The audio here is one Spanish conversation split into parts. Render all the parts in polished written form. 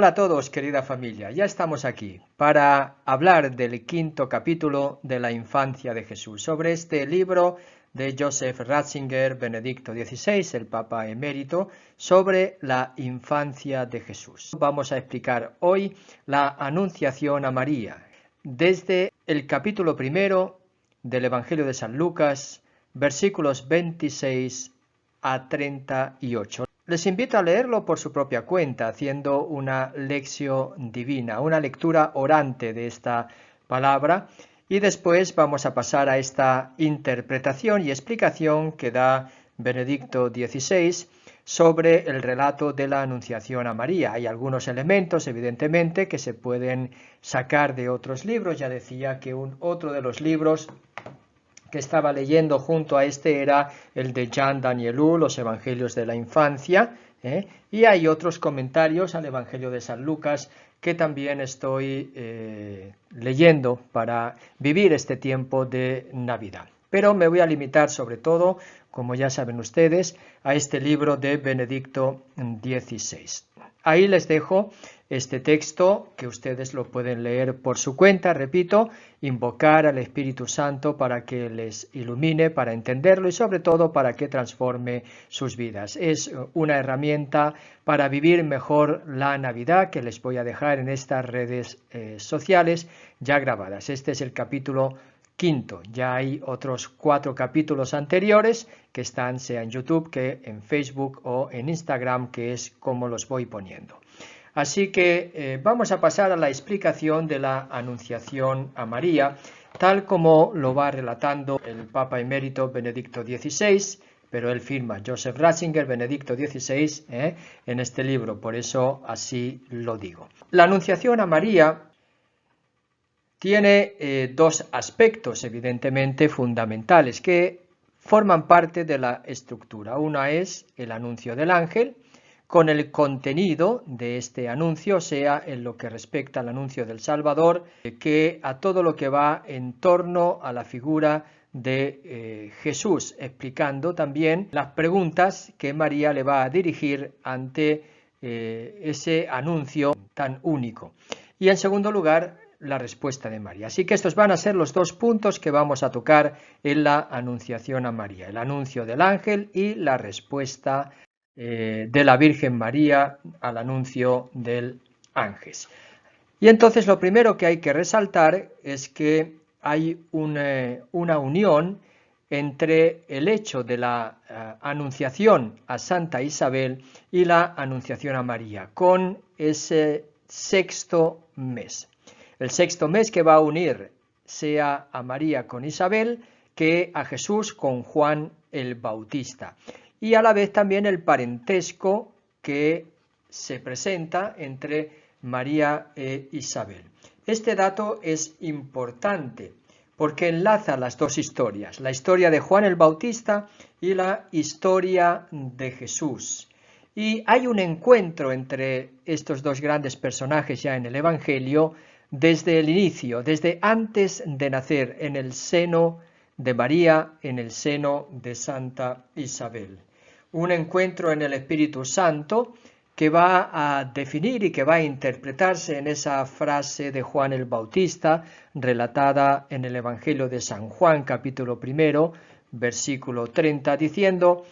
Hola a todos, querida familia. Ya estamos aquí para hablar del quinto capítulo de la infancia de Jesús, sobre este libro de Joseph Ratzinger, Benedicto XVI, el Papa Emérito, sobre la infancia de Jesús. Vamos a explicar hoy la Anunciación a María, desde el capítulo primero del Evangelio de San Lucas, versículos 26 a 38. Les invito a leerlo por su propia cuenta, haciendo una lección divina, una lectura orante de esta palabra, y después vamos a pasar a esta interpretación y explicación que da Benedicto XVI sobre el relato de la Anunciación a María. Hay algunos elementos, evidentemente, que se pueden sacar de otros libros. Ya decía que otro de los libros que estaba leyendo junto a este era el de Jean Danielou, los Evangelios de la Infancia, y hay otros comentarios al Evangelio de San Lucas que también estoy leyendo para vivir este tiempo de Navidad. Pero me voy a limitar sobre todo, como ya saben ustedes, a este libro de Benedicto XVI. Ahí les dejo este texto que ustedes lo pueden leer por su cuenta, repito, invocar al Espíritu Santo para que les ilumine, para entenderlo y sobre todo para que transforme sus vidas. Es una herramienta para vivir mejor la Navidad que les voy a dejar en estas redes sociales ya grabadas. Este es el capítulo quinto. Ya hay otros 4 capítulos anteriores que están sea en YouTube que en Facebook o en Instagram, que es como los voy poniendo. Así que vamos a pasar a la explicación de la Anunciación a María, tal como lo va relatando el Papa Emérito Benedicto XVI, pero él firma Joseph Ratzinger, Benedicto XVI, en este libro, por eso así lo digo. La Anunciación a María tiene 2 aspectos, evidentemente, fundamentales, que forman parte de la estructura. Una es el anuncio del ángel, con el contenido de este anuncio, sea en lo que respecta al anuncio del Salvador, que a todo lo que va en torno a la figura de Jesús, explicando también las preguntas que María le va a dirigir ante ese anuncio tan único. Y en segundo lugar, la respuesta de María. Así que estos van a ser los 2 puntos que vamos a tocar en la Anunciación a María, el anuncio del ángel y la respuesta de la Virgen María al anuncio del ángel. Y entonces lo primero que hay que resaltar es que hay una unión entre el hecho de la anunciación a Santa Isabel y la anunciación a María, con ese 6º mes. El 6º mes que va a unir sea a María con Isabel que a Jesús con Juan el Bautista. Y a la vez también el parentesco que se presenta entre María e Isabel. Este dato es importante porque enlaza las 2 historias, la historia de Juan el Bautista y la historia de Jesús. Y hay un encuentro entre estos 2 grandes personajes ya en el Evangelio desde el inicio, desde antes de nacer, en el seno de María, en el seno de Santa Isabel. Un encuentro en el Espíritu Santo que va a definir y que va a interpretarse en esa frase de Juan el Bautista, relatada en el Evangelio de San Juan, capítulo 1, versículo 30, diciendo,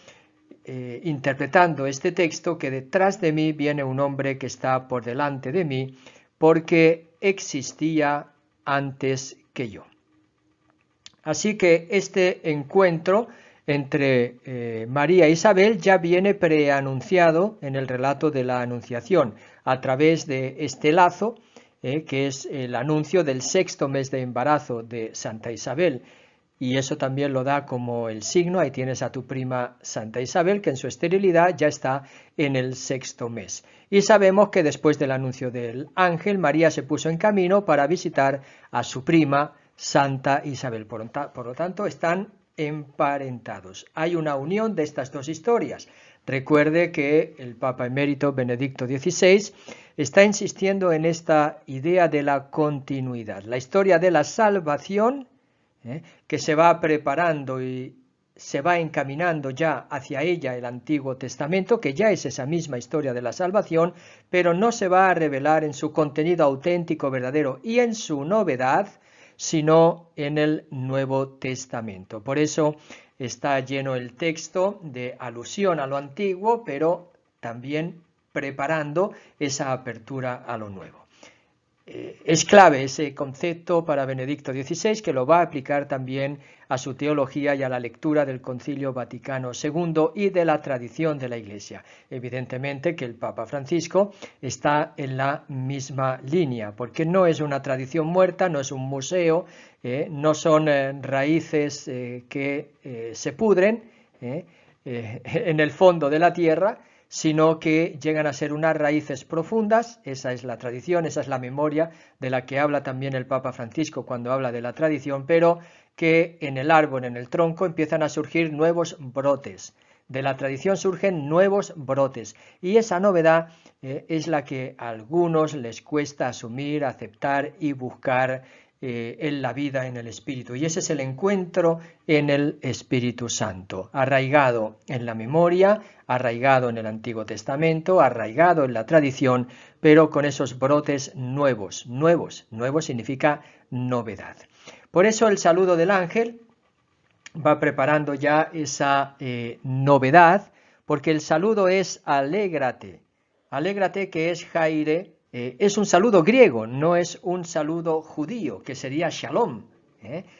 interpretando este texto, que detrás de mí viene un hombre que está por delante de mí, porque existía antes que yo. Así que este encuentro entre María e Isabel ya viene preanunciado en el relato de la Anunciación a través de este lazo, que es el anuncio del 6º mes de embarazo de Santa Isabel. Y eso también lo da como el signo, ahí tienes a tu prima Santa Isabel, que en su esterilidad ya está en el 6º mes. Y sabemos que después del anuncio del ángel, María se puso en camino para visitar a su prima Santa Isabel. Por lo tanto, están emparentados. Hay una unión de estas 2 historias. Recuerde que el Papa Emérito Benedicto XVI está insistiendo en esta idea de la continuidad. La historia de la salvación, que se va preparando y se va encaminando ya hacia ella el Antiguo Testamento, que ya es esa misma historia de la salvación, pero no se va a revelar en su contenido auténtico, verdadero y en su novedad, sino en el Nuevo Testamento. Por eso está lleno el texto de alusión a lo antiguo, pero también preparando esa apertura a lo nuevo. Es clave ese concepto para Benedicto XVI, que lo va a aplicar también a su teología y a la lectura del Concilio Vaticano II y de la tradición de la Iglesia. Evidentemente que el Papa Francisco está en la misma línea, porque no es una tradición muerta, no es un museo, no son raíces que se pudren en el fondo de la tierra, sino que llegan a ser unas raíces profundas. Esa es la tradición, esa es la memoria de la que habla también el Papa Francisco cuando habla de la tradición, pero que en el árbol, en el tronco, empiezan a surgir nuevos brotes. De la tradición surgen nuevos brotes, y esa novedad es la que a algunos les cuesta asumir, aceptar y buscar en la vida, en el Espíritu. Y ese es el encuentro en el Espíritu Santo, arraigado en la memoria, arraigado en el Antiguo Testamento, arraigado en la tradición, pero con esos brotes nuevos. Nuevos significa novedad. Por eso el saludo del ángel va preparando ya esa novedad, porque el saludo es alégrate. Alégrate, que es Jaire, es un saludo griego, no es un saludo judío, que sería shalom.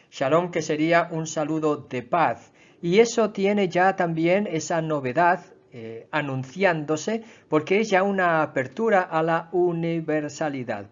Shalom, que sería un saludo de paz. Y eso tiene ya también esa novedad anunciándose, porque es ya una apertura a la universalidad,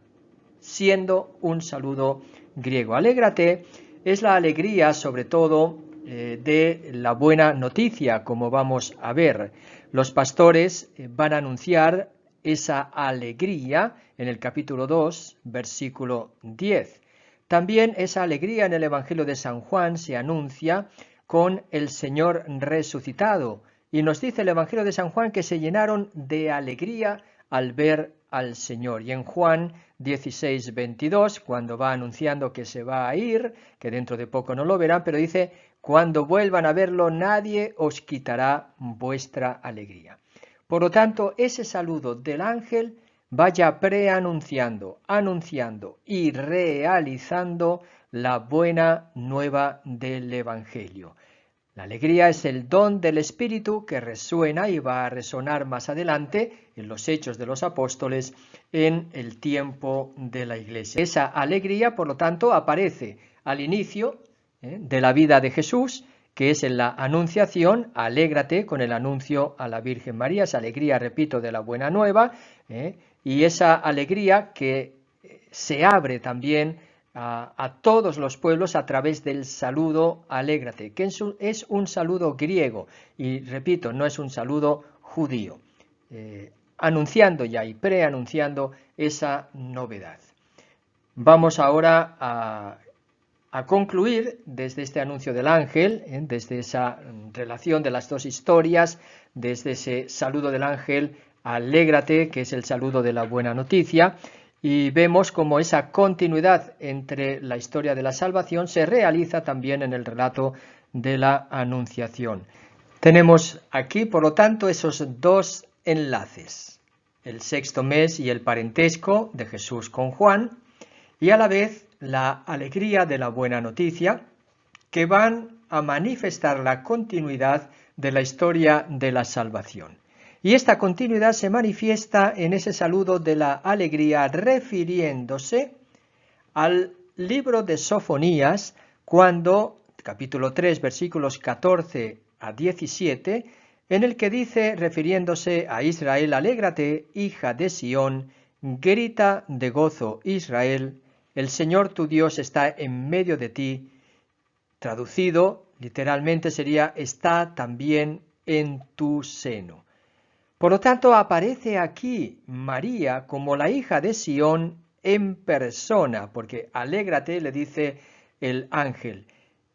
siendo un saludo griego. Alégrate es la alegría, sobre todo, de la buena noticia, como vamos a ver. Los pastores van a anunciar esa alegría en el capítulo 2, versículo 10. También esa alegría en el Evangelio de San Juan se anuncia con el Señor resucitado. Y nos dice el Evangelio de San Juan que se llenaron de alegría al ver al Señor. Y en Juan 16, 22, cuando va anunciando que se va a ir, que dentro de poco no lo verán, pero dice: cuando vuelvan a verlo, nadie os quitará vuestra alegría. Por lo tanto, ese saludo del ángel vaya preanunciando, anunciando y realizando la buena nueva del Evangelio. La alegría es el don del Espíritu que resuena y va a resonar más adelante en los Hechos de los Apóstoles en el tiempo de la Iglesia. Esa alegría, por lo tanto, aparece al inicio de la vida de Jesús, que es en la Anunciación. Alégrate, con el anuncio a la Virgen María, esa alegría, repito, de la buena nueva, y esa alegría que se abre también a todos los pueblos a través del saludo alégrate, que es un saludo griego, y repito, no es un saludo judío, anunciando ya y preanunciando esa novedad. Vamos ahora a concluir desde este anuncio del ángel, desde esa relación de las dos historias, desde ese saludo del ángel, alégrate, que es el saludo de la buena noticia, y vemos cómo esa continuidad entre la historia de la salvación se realiza también en el relato de la Anunciación. Tenemos aquí, por lo tanto, esos dos enlaces, el sexto mes y el parentesco de Jesús con Juan, y a la vez la alegría de la buena noticia, que van a manifestar la continuidad de la historia de la salvación. Y esta continuidad se manifiesta en ese saludo de la alegría, refiriéndose al libro de Sofonías, cuando, capítulo 3, versículos 14 a 17, en el que dice, refiriéndose a Israel: alégrate, hija de Sión, grita de gozo, Israel, el Señor tu Dios está en medio de ti. Traducido literalmente sería: está también en tu seno. Por lo tanto, aparece aquí María como la hija de Sión en persona, porque alégrate, le dice el ángel.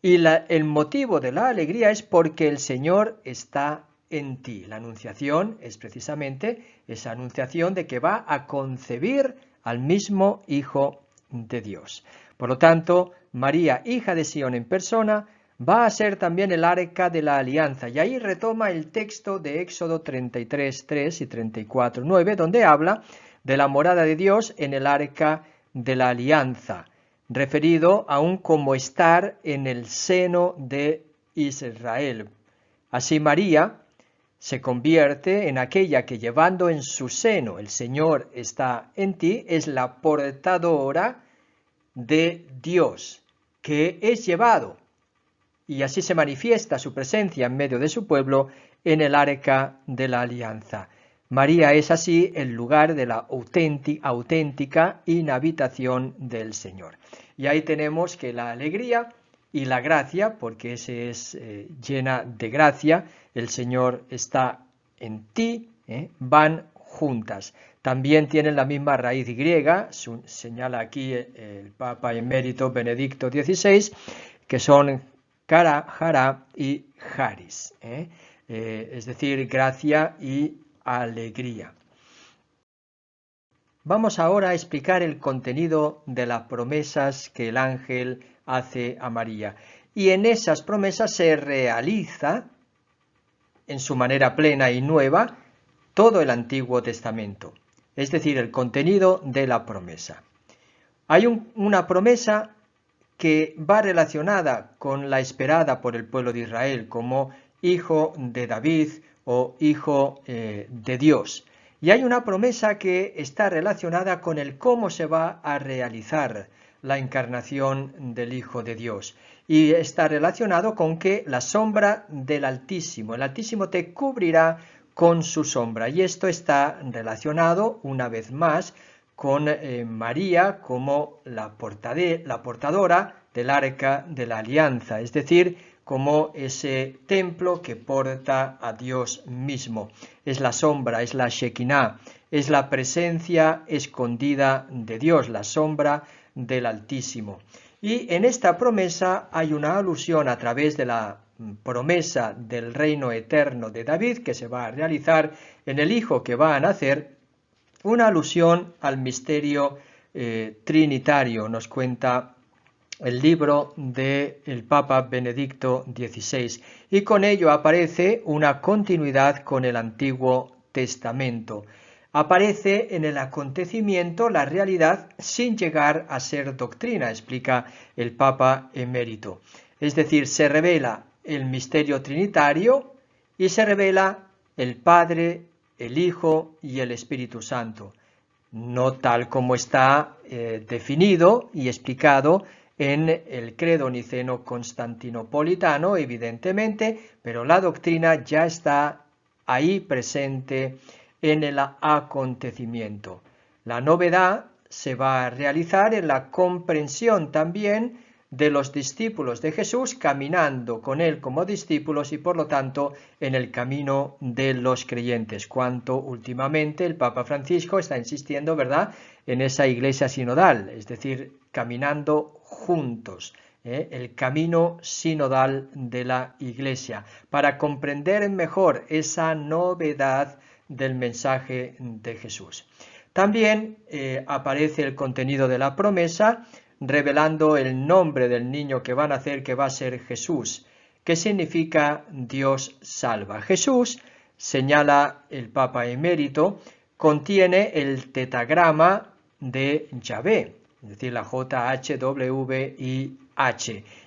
Y el motivo de la alegría es porque el Señor está en ti. La anunciación es precisamente esa anunciación de que va a concebir al mismo Hijo de Dios. Por lo tanto, María, hija de Sión en persona, va a ser también el arca de la alianza. Y ahí retoma el texto de Éxodo 33:3 y 34:9, donde habla de la morada de Dios en el arca de la alianza, referido aún como estar en el seno de Israel. Así María se convierte en aquella que, llevando en su seno el Señor está en ti, es la portadora de Dios, que es llevado, y así se manifiesta su presencia en medio de su pueblo en el arca de la alianza. María es así el lugar de la auténtica inhabitación del Señor. Y ahí tenemos que la alegría y la gracia, porque ese es llena de gracia, el Señor está en ti, van juntas. También tienen la misma raíz griega, señala aquí el Papa Emérito Benedicto XVI, que son cara, jara y charis, es decir, gracia y alegría. Vamos ahora a explicar el contenido de las promesas que el ángel hace a María. Y en esas promesas se realiza, en su manera plena y nueva, todo el Antiguo Testamento, es decir, el contenido de la promesa. Hay una promesa que va relacionada con la esperada por el pueblo de Israel como hijo de David o hijo de Dios. Y hay una promesa que está relacionada con el cómo se va a realizar la encarnación del Hijo de Dios. Y está relacionado con que la sombra del Altísimo, el Altísimo te cubrirá con su sombra. Y esto está relacionado, una vez más, con María como la portadora del arca de la alianza, es decir, como ese templo que porta a Dios mismo. Es la sombra, es la Shekinah, es la presencia escondida de Dios, la sombra del Altísimo. Y en esta promesa hay una alusión a través de la promesa del reino eterno de David que se va a realizar en el Hijo que va a nacer, una alusión al misterio trinitario, nos cuenta el libro del Papa Benedicto XVI, y con ello aparece una continuidad con el Antiguo Testamento. Aparece en el acontecimiento la realidad sin llegar a ser doctrina, explica el Papa Emérito. Es decir, se revela el misterio trinitario y se revela el Padre, el Hijo y el Espíritu Santo, no tal como está definido y explicado en el credo niceno constantinopolitano, evidentemente, pero la doctrina ya está ahí presente en el acontecimiento. La novedad se va a realizar en la comprensión también de los discípulos de Jesús, caminando con él como discípulos y por lo tanto en el camino de los creyentes, cuanto últimamente el Papa Francisco está insistiendo, ¿verdad?, en esa iglesia sinodal, es decir, caminando juntos, el camino sinodal de la iglesia, para comprender mejor esa novedad del mensaje de Jesús. También aparece el contenido de la promesa, revelando el nombre del niño que va a nacer, que va a ser Jesús, que significa Dios salva. Jesús, señala el Papa Emérito, contiene el tetagrama de Yahvé, es decir, la JHWIH,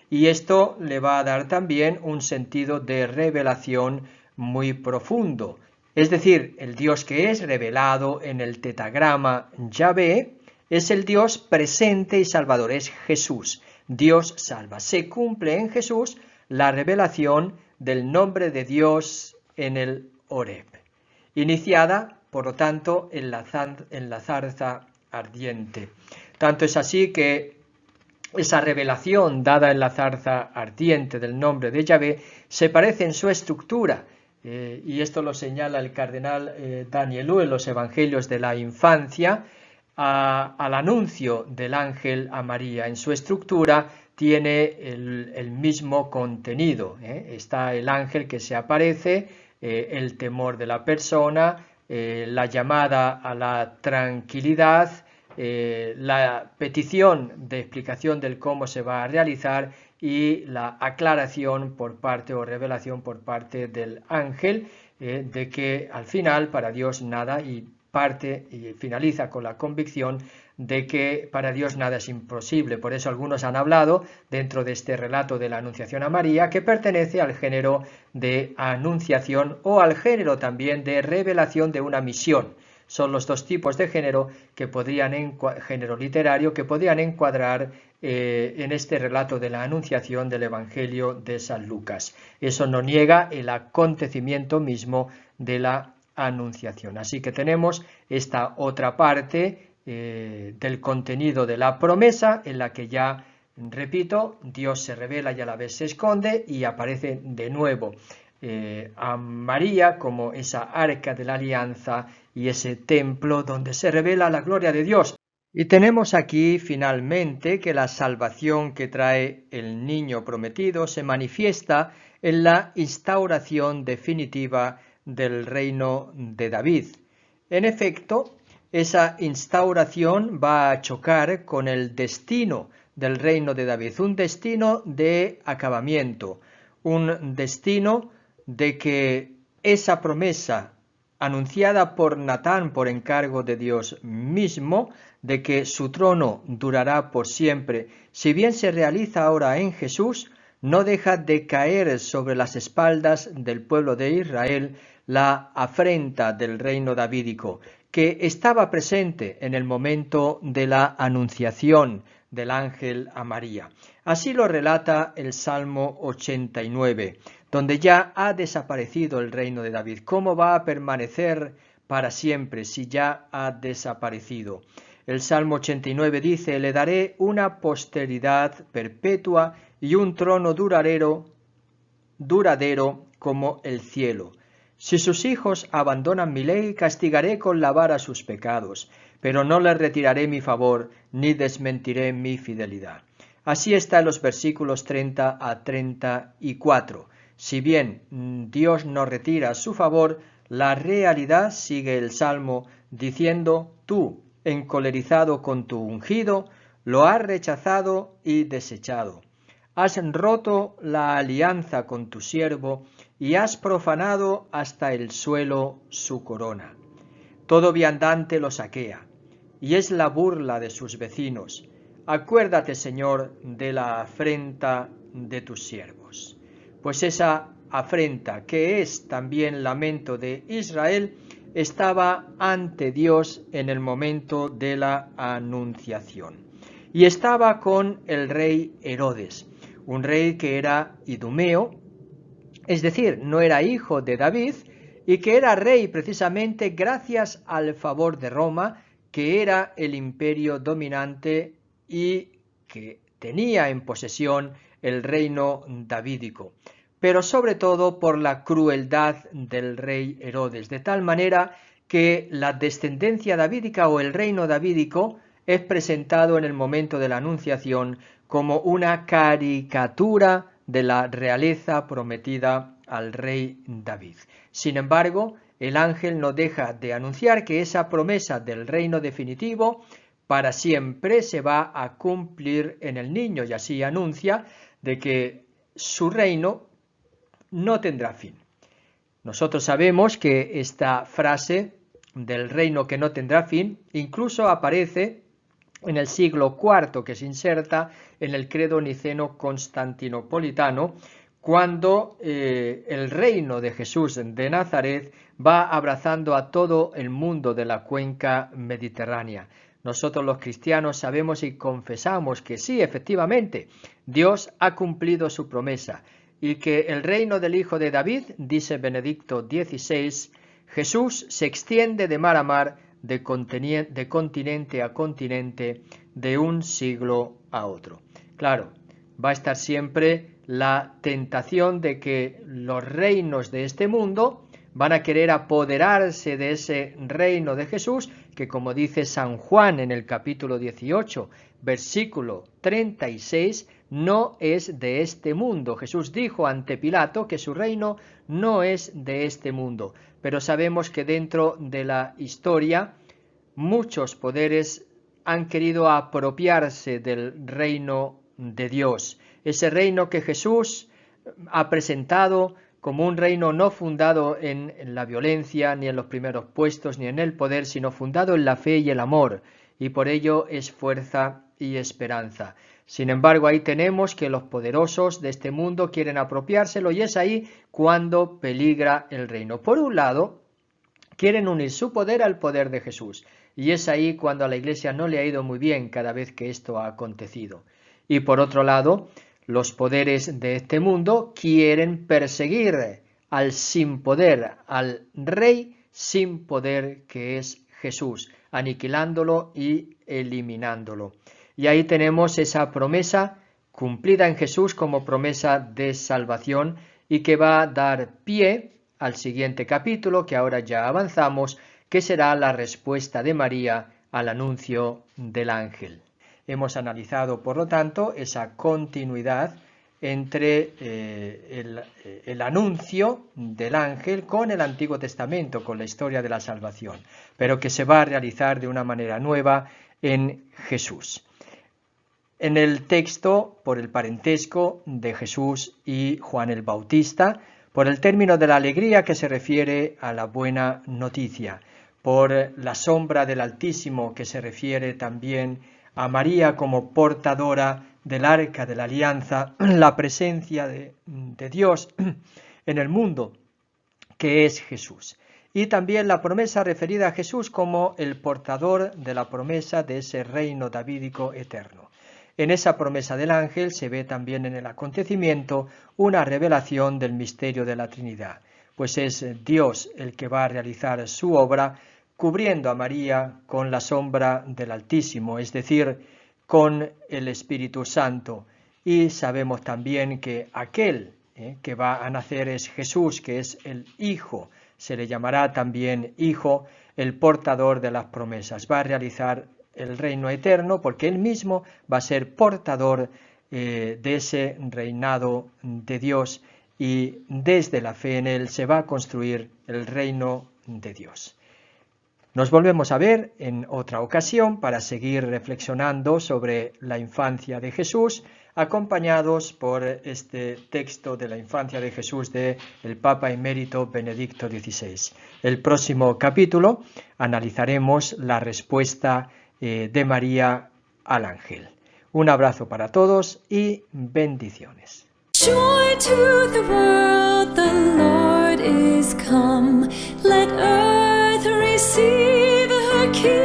y esto le va a dar también un sentido de revelación muy profundo. Es decir, el Dios que es revelado en el tetagrama Yahvé es el Dios presente y salvador, es Jesús. Dios salva. Se cumple en Jesús la revelación del nombre de Dios en el Horeb, iniciada, por lo tanto, en la zarza ardiente. Tanto es así que esa revelación dada en la zarza ardiente del nombre de Yahvé se parece en su estructura, y esto lo señala el cardenal Danielou en los Evangelios de la Infancia, al anuncio del ángel a María. En su estructura tiene el mismo contenido. Está el ángel que se aparece, el temor de la persona, la llamada a la tranquilidad, la petición de explicación del cómo se va a realizar y la aclaración por parte o revelación por parte del ángel de que al final para Dios nada y parte y finaliza con la convicción de que para Dios nada es imposible. Por eso algunos han hablado dentro de este relato de la Anunciación a María que pertenece al género de anunciación o al género también de revelación de una misión. Son los dos tipos de género que género literario que podrían encuadrar en este relato de la anunciación del Evangelio de San Lucas. Eso no niega el acontecimiento mismo de la anunciación. Así que tenemos esta otra parte del contenido de la promesa en la que ya, repito, Dios se revela y a la vez se esconde y aparece de nuevo a María como esa arca de la alianza y ese templo donde se revela la gloria de Dios. Y tenemos aquí finalmente que la salvación que trae el niño prometido se manifiesta en la instauración definitiva del reino de David. En efecto, esa instauración va a chocar con el destino del reino de David, un destino de acabamiento, un destino de que esa promesa anunciada por Natán por encargo de Dios mismo, de que su trono durará por siempre, si bien se realiza ahora en Jesús, no deja de caer sobre las espaldas del pueblo de Israel la afrenta del reino davídico, que estaba presente en el momento de la anunciación del ángel a María. Así lo relata el Salmo 89, donde ya ha desaparecido el reino de David. ¿Cómo va a permanecer para siempre si ya ha desaparecido? El Salmo 89 dice: le daré una posteridad perpetua y un trono duradero como el cielo. Si sus hijos abandonan mi ley, castigaré con la vara sus pecados, pero no les retiraré mi favor, ni desmentiré mi fidelidad. Así está en los versículos 30 a 34. Si bien Dios no retira su favor, la realidad, sigue el Salmo diciendo: tú, encolerizado con tu ungido, lo has rechazado y desechado. Has roto la alianza con tu siervo y has profanado hasta el suelo su corona. Todo viandante lo saquea, y es la burla de sus vecinos. Acuérdate, Señor, de la afrenta de tus siervos. Pues esa afrenta, que es también lamento de Israel, estaba ante Dios en el momento de la anunciación. Y estaba con el rey Herodes, un rey que era idumeo, es decir, no era hijo de David, y que era rey precisamente gracias al favor de Roma, que era el imperio dominante y que tenía en posesión el reino davídico, pero sobre todo por la crueldad del rey Herodes, de tal manera que la descendencia davídica o el reino davídico es presentado en el momento de la anunciación como una caricatura de la realeza prometida al rey David. Sin embargo, el ángel no deja de anunciar que esa promesa del reino definitivo para siempre se va a cumplir en el niño, y así anuncia de que su reino no tendrá fin. Nosotros sabemos que esta frase del reino que no tendrá fin incluso aparece en el siglo IV, que se inserta en el credo niceno constantinopolitano, cuando el reino de Jesús de Nazaret va abrazando a todo el mundo de la cuenca mediterránea. Nosotros los cristianos sabemos y confesamos que sí, efectivamente, Dios ha cumplido su promesa y que el reino del Hijo de David, dice Benedicto XVI, Jesús se extiende de mar a mar, de continente a continente, de un siglo a otro. Claro, va a estar siempre la tentación de que los reinos de este mundo van a querer apoderarse de ese reino de Jesús, que como dice San Juan en el capítulo 18, versículo 36, no es de este mundo. Jesús dijo ante Pilato que su reino no es de este mundo, pero sabemos que dentro de la historia muchos poderes han querido apropiarse del reino de Dios, ese reino que Jesús ha presentado como un reino no fundado en la violencia, ni en los primeros puestos, ni en el poder, sino fundado en la fe y el amor, y por ello es fuerza y esperanza. Sin embargo, ahí tenemos que los poderosos de este mundo quieren apropiárselo, y es ahí cuando peligra el reino. Por un lado, quieren unir su poder al poder de Jesús, y es ahí cuando a la Iglesia no le ha ido muy bien cada vez que esto ha acontecido. Y por otro lado, los poderes de este mundo quieren perseguir al sin poder, al rey sin poder que es Jesús, aniquilándolo y eliminándolo. Y ahí tenemos esa promesa cumplida en Jesús como promesa de salvación, y que va a dar pie al siguiente capítulo, que ahora ya avanzamos, que será la respuesta de María al anuncio del ángel. Hemos analizado, por lo tanto, esa continuidad entre el anuncio del ángel con el Antiguo Testamento, con la historia de la salvación, pero que se va a realizar de una manera nueva en Jesús. En el texto, por el parentesco de Jesús y Juan el Bautista, por el término de la alegría que se refiere a la buena noticia, por la sombra del Altísimo que se refiere también a María como portadora del arca de la alianza, la presencia de Dios en el mundo, que es Jesús. Y también la promesa referida a Jesús como el portador de la promesa de ese reino davídico eterno. En esa promesa del ángel se ve también en el acontecimiento una revelación del misterio de la Trinidad, pues es Dios el que va a realizar su obra, cubriendo a María con la sombra del Altísimo, es decir, con el Espíritu Santo. Y sabemos también que aquel que va a nacer es Jesús, que es el Hijo, se le llamará también Hijo, el portador de las promesas. Va a realizar el reino eterno porque él mismo va a ser portador de ese reinado de Dios, y desde la fe en él se va a construir el reino de Dios. Nos volvemos a ver en otra ocasión para seguir reflexionando sobre la infancia de Jesús, acompañados por este texto de la infancia de Jesús de el Papa emérito Benedicto XVI. El próximo capítulo analizaremos la respuesta de María al ángel. Un abrazo para todos y bendiciones. Joy to the world, the Lord is come. Let earth receive her King.